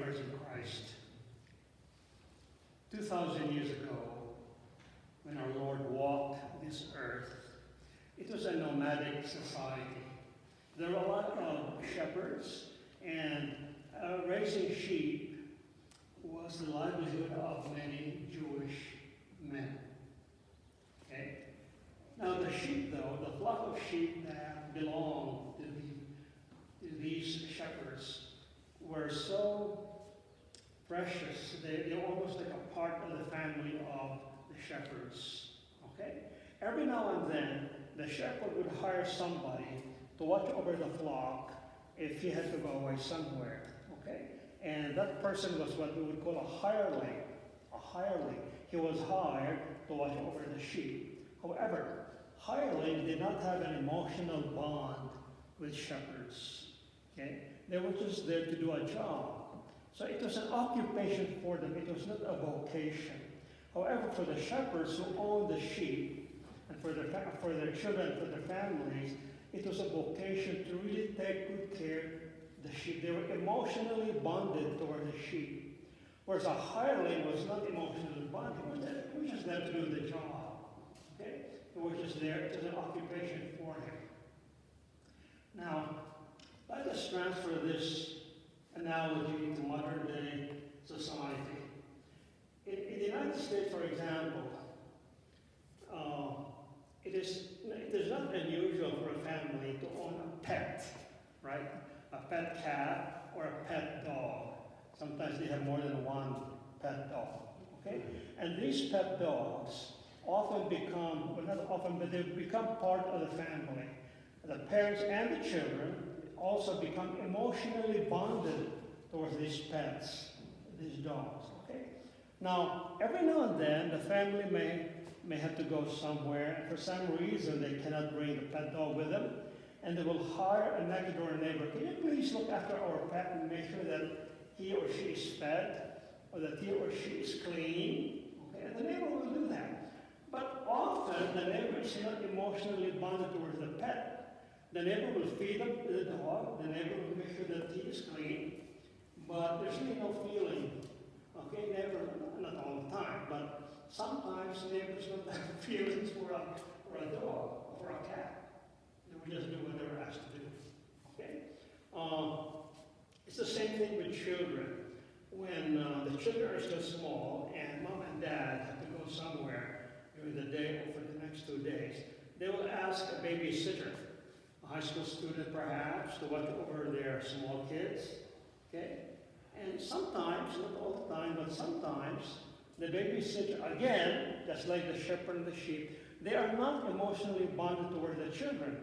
brothers in Christ. 2,000 years ago, when our Lord walked this earth, it was a nomadic society. There were a lot of shepherds, and raising sheep was the livelihood of many Jewish men. Okay? Now the sheep, though, the flock of sheep that belonged to these shepherds were so precious. They were almost like a part of the family of the shepherds. Okay? Every now and then, the shepherd would hire somebody to watch over the flock if he had to go away somewhere. Okay? And that person was what we would call a hireling. A hireling. He was hired to watch over the sheep. However, hireling did not have an emotional bond with shepherds. Okay? They were just there to do a job. So it was an occupation for them. It was not a vocation. However, for the shepherds who owned the sheep, and for their children, for their families, it was a vocation to really take good care of the sheep. They were emotionally bonded toward the sheep. Whereas a hireling was not emotionally bonded. He was just there to do the job. Okay? He was just there. It was an occupation for him. Now, let us transfer this analogy to modern day society. In the United States, for example, it is not unusual for a family to own a pet, right? A pet cat or a pet dog. Sometimes they have more than one pet dog, okay? And these pet dogs often become, well, not often, but they become part of the family. The parents and the children also become emotionally bonded towards these pets, these dogs, okay? Now, every now and then, the family may have to go somewhere, and for some reason, they cannot bring the pet dog with them, and they will hire a next-door neighbor. Can you please look after our pet and make sure that he or she is fed, or that he or she is clean? Okay? And the neighbor will do that. But often, the neighbor is not emotionally bonded towards the pet. The neighbor will feed the dog, the neighbor will make sure that he is clean, but there's really no feeling. Okay, never, not all the time, but sometimes neighbors don't have feelings for a dog or for a cat. They will just do what they're asked to do. Okay? It's the same thing with children. When the children are still small and mom and dad have to go somewhere during the day or for the next 2 days, they will ask a babysitter, a high school student perhaps, to watch over their small kids. Okay? And sometimes, not all the time, but sometimes, the babysitter, again, just like the shepherd and the sheep, they are not emotionally bonded toward the children.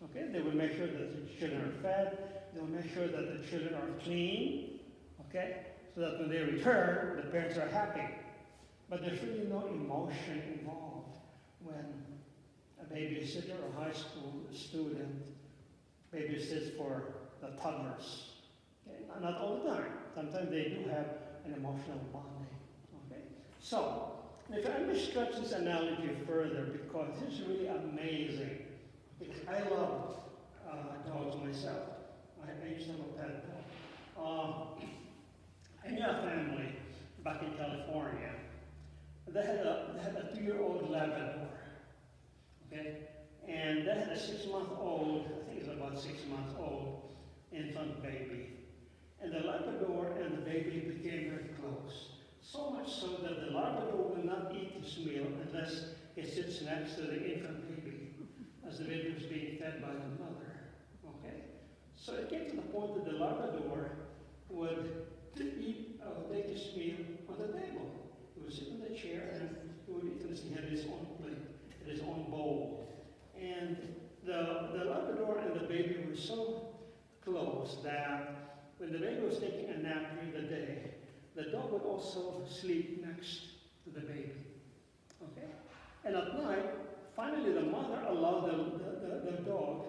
Okay? They will make sure that the children are fed. They will make sure that the children are clean. Okay? So that when they return, the parents are happy. But there's really no emotion involved when a babysitter or high school student babysits for the toddlers. Okay? Not all the time. Sometimes they do have an emotional bonding. Okay? So, if I may stretch this analogy further, because this is really amazing. Because I love dogs myself. I used to have a pet dog. I knew a family back in California. They had a 2-year-old Labrador. Okay? And they had a 6-month-old, I think it was about 6 months old, infant baby. And the Labrador and the baby became very close. So much so that the Labrador will not eat his meal unless he sits next to the infant baby as the baby was being fed by the mother. Okay? So it came to the point that the Labrador would take his meal on the table. He would sit in the chair and he would eat unless he had his own plate, his own bowl. And the Labrador and the baby were so close that when the baby was taking a nap during the day, the dog would also sleep next to the baby. Okay? And at night, finally the mother allowed the dog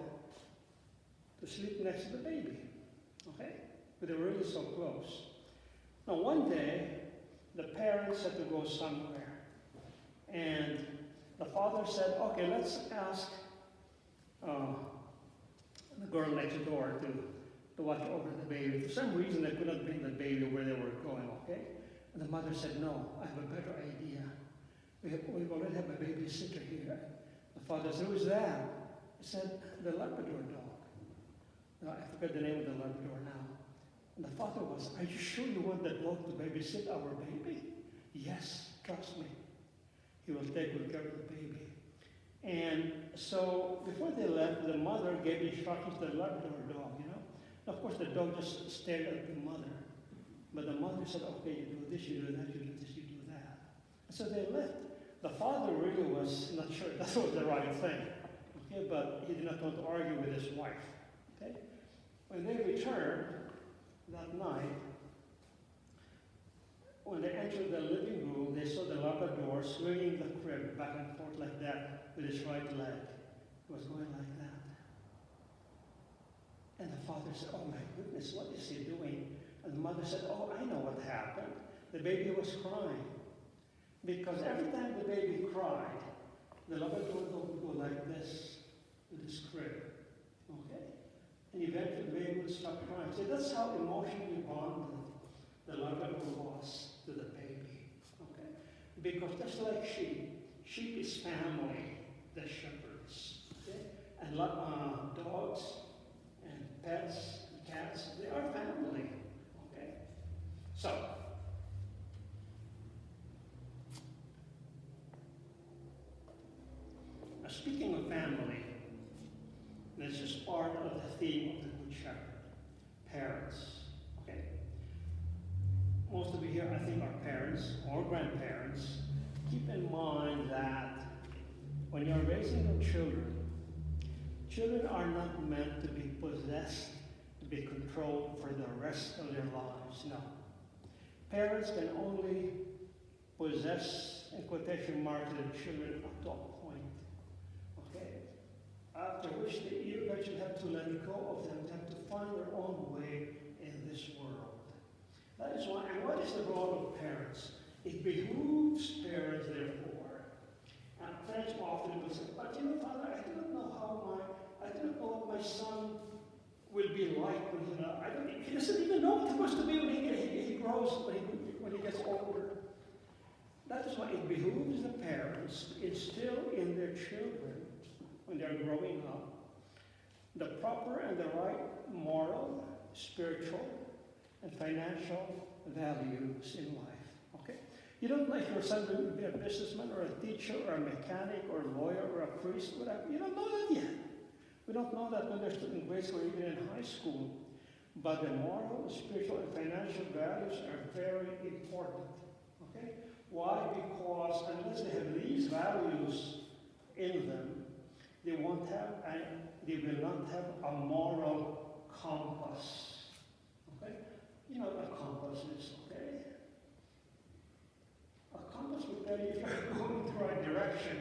to sleep next to the baby. Okay? But they were really so close. Now one day, the parents had to go somewhere. And the father said, okay, let's ask the girl next door to to watch over the baby. For some reason, they could not bring the baby where they were going, okay? And the mother said, no, I have a better idea. We already have a babysitter here. The father said, who's that? He said, the Labrador dog. Now, I forget the name of the Labrador now. And the father was, are you sure you want that dog to babysit our baby? Yes, trust me. He will take good care of the baby. And so before they left, the mother gave instructions to the Labrador dog, you know. Of course, the dog just stared at the mother. But the mother said, okay, you do this, you do that, you do this, you do that. And so they left. The father really was not sure that was the right thing. Okay, but he did not want to argue with his wife. Okay? When they returned that night, when they entered the living room, they saw the Labrador swinging the crib back and forth like that with his right leg. It was going like that. And the father said, oh my goodness, what is he doing? And the mother said, oh, I know what happened. The baby was crying. Because every time the baby cried, the Labrador would go like this with his crib. Okay? And eventually the baby would stop crying. So that's how emotionally bonded the Labrador was to the baby. Okay? Because just like sheep is family, the shepherds. Okay? And dogs and pets, and cats, they are family. Okay? So, speaking of family, this is part of the theme of the Good Shepherd. Parents. Okay? Most of you here, I think, are parents or grandparents. Keep in mind that when you're raising your children, children are not meant to be possessed, to be controlled for the rest of their lives. No. Parents can only possess, in quotation marks, their children up to a point. Okay? After which you eventually have to let go of them, they have to find their own way in this world. That is why, and what is the role of parents? It behooves parents, therefore. And parents often will say, but you know, Father, I do not know what my son will be like when he doesn't even know what he wants to be when he grows, when he gets older. That is why it behooves the parents to instill in their children, when they're growing up, the proper and the right moral, spiritual, and financial values in life. Okay? You don't know if your son will be a businessman or a teacher or a mechanic or a lawyer or a priest, whatever. You don't know that yet. We don't know that when they're still in grade school or even in high school. But the moral, spiritual, and financial values are very important. Okay? Why? Because unless they have these values in them, they will not have a moral compass. Okay? You know what a compass is, okay? A compass will tell you if you're going in the right direction.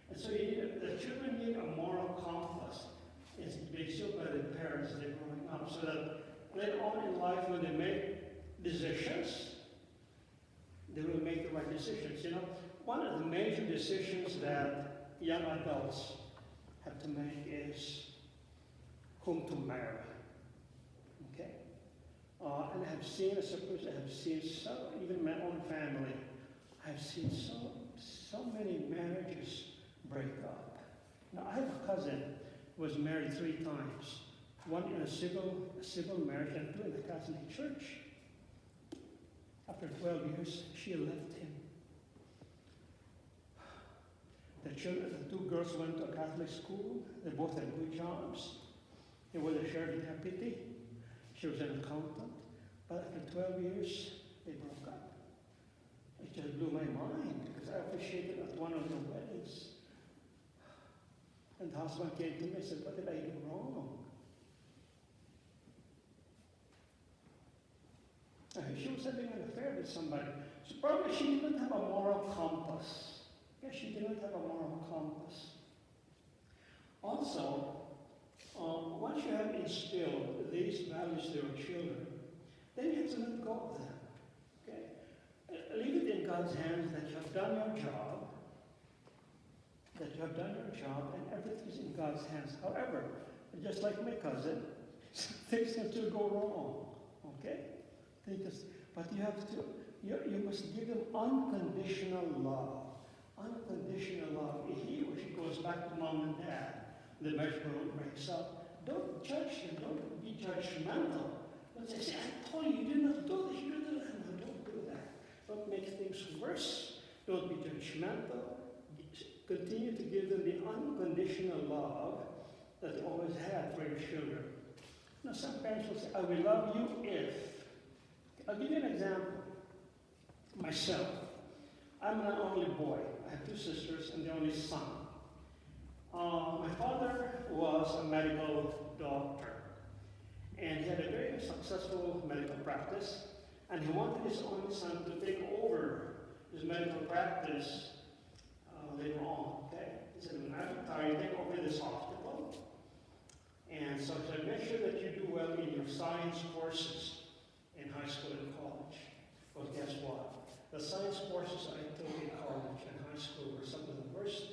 And so the children need a moral compass. It's being shown by the parents as they're growing up, so that later on in life, when they make decisions, they will make the right decisions. You know, one of the major decisions that young adults have to make is whom to marry. Okay? And I have seen, I suppose I have seen even my own family, I've seen so many marriages break up. Now, I have a cousin who was married 3 times. One in a civil marriage and 2 in the Catholic Church. After 12 years, she left him. The 2 girls went to a Catholic school. They both had good jobs. He was a sheriff deputy. She was an accountant. But after 12 years, they broke up. It just blew my mind because I officiated at one of the weddings. And the husband came to me and said, what did I do wrong? She was having an affair with somebody. So probably she didn't have a moral compass. Yeah, she didn't have a moral compass. Also, once you have instilled these values to your children, then you have to let go of them. Okay? Leave it in God's hands that you have done your job, and everything's in God's hands. However, just like my cousin, things can still go wrong. Okay? But you have to, you must give them unconditional love. Unconditional love. If he or she goes back to mom and dad, the marriage breaks up, don't judge them, don't be judgmental. Don't say, I told you, you did not do this, you did not. No, don't do that. Don't make things worse. Don't be judgmental. Continue to give them the unconditional love that you always had for your children. Now, some parents will say, I will love you if. I'll give you an example. Myself. I'm an only boy. I have 2 sisters and the only son. My father was a medical doctor, and he had a very successful medical practice, and he wanted his only son to take over his medical practice later on. Okay? He said, when I retire, you take over this hospital, and so he said, make sure that you do well in your science courses in high school and college. Well, guess what? The science courses I took in college and high school were some of the worst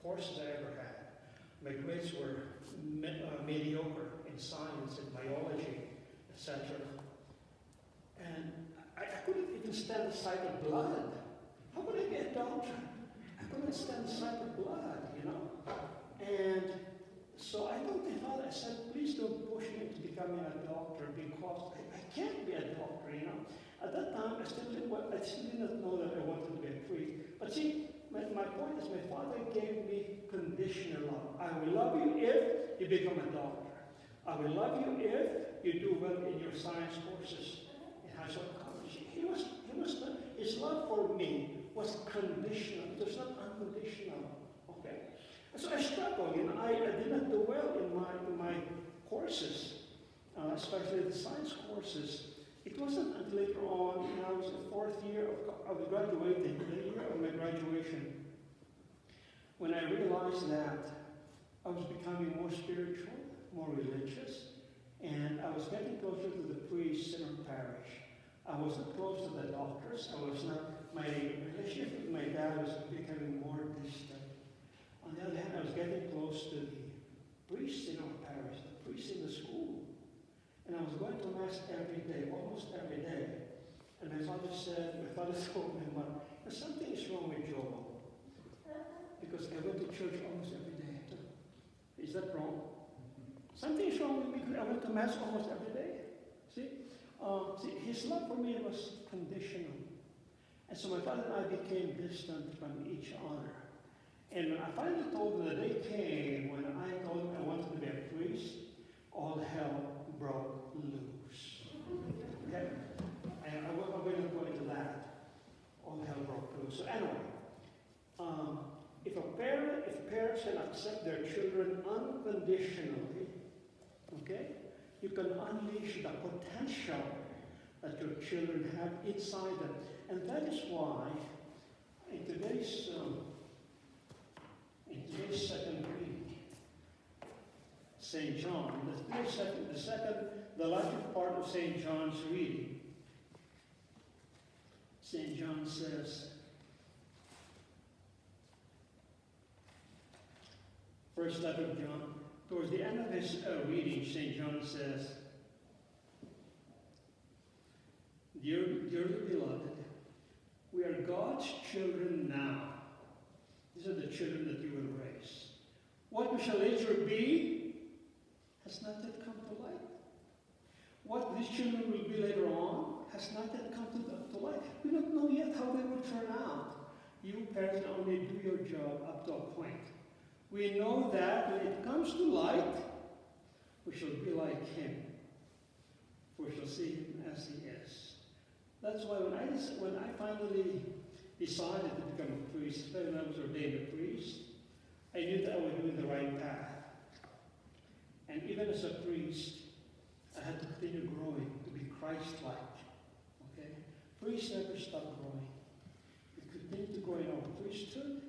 courses I ever had. My grades were mediocre in science and biology, etc. And I couldn't even stand the sight of blood. How could I be a doctor? I couldn't stand the sight of blood, you know. And so I told my father, I said, please don't push me into becoming a doctor because I can't be a doctor, you know. At that time, I still did not know that I wanted to be a priest. But see, my point is my father gave me conditional love. I will love you if you become a doctor. I will love you if you do well in your science courses in high school and college. His love for me was conditional. It was not unconditional. Okay? So I struggled. You know, I did not do well in my courses, especially the science courses. It wasn't until later on, when I was in the 4th year of graduating, the year of my graduation, when I realized that I was becoming more spiritual, more religious, and I was getting closer to the priests in our parish. I wasn't close to the doctors. My relationship with my dad was becoming more distant. On the other hand, I was getting close to the priests in our parish, the priests in the school. And I was going to Mass every day, almost every day. And my father told me, there's something is wrong with Joel. Because I went to church almost every day. Is that wrong? Something is wrong with me because I went to Mass almost every day. See, his love for me was conditional. And so my father and I became distant from each other. And when I finally told him, the day came when I told him I wanted to be a priest, all hell broke loose. Okay? And I will go into that. All hell broke loose. So anyway, if parents can accept their children unconditionally, okay, you can unleash the potential that your children have inside them. And that is why in today's second reading, St. John, the latter part of St. John's reading, St. John says, first letter of John, towards the end of his reading, St. John says, Dearly beloved, we are God's children now. These are the children that you will raise. What we shall later be has not yet come to light. What these children will be later on has not yet come to light. We don't know yet how they will turn out. You parents only do your job up to a point. We know that when it comes to light, we shall be like him. For we shall see him as he is. That's why when I finally decided to become a priest, especially when I was ordained a priest, I knew that I was doing the right path. And even as a priest, I had to continue growing to be Christ-like. Okay? Priests never stop growing. We continue to grow in our priesthood.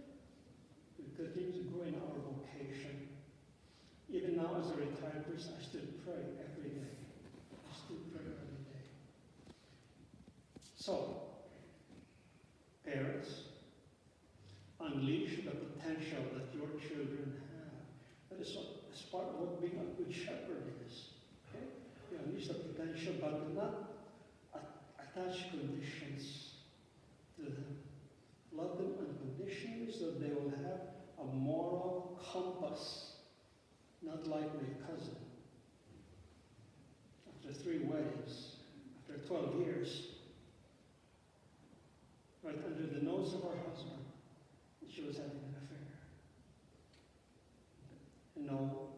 We continue to grow in our vocation. Even now, as a retired priest, I still pray every day. I still pray every day. So, parents, unleash the potential that your children have. That is part of what being a good shepherd is. Okay? but do not attach conditions to them. Love them unconditionally so they will have a moral compass, not like my cousin. After 3 weddings, after 12 years, right under the nose of her husband, she was having an affair. No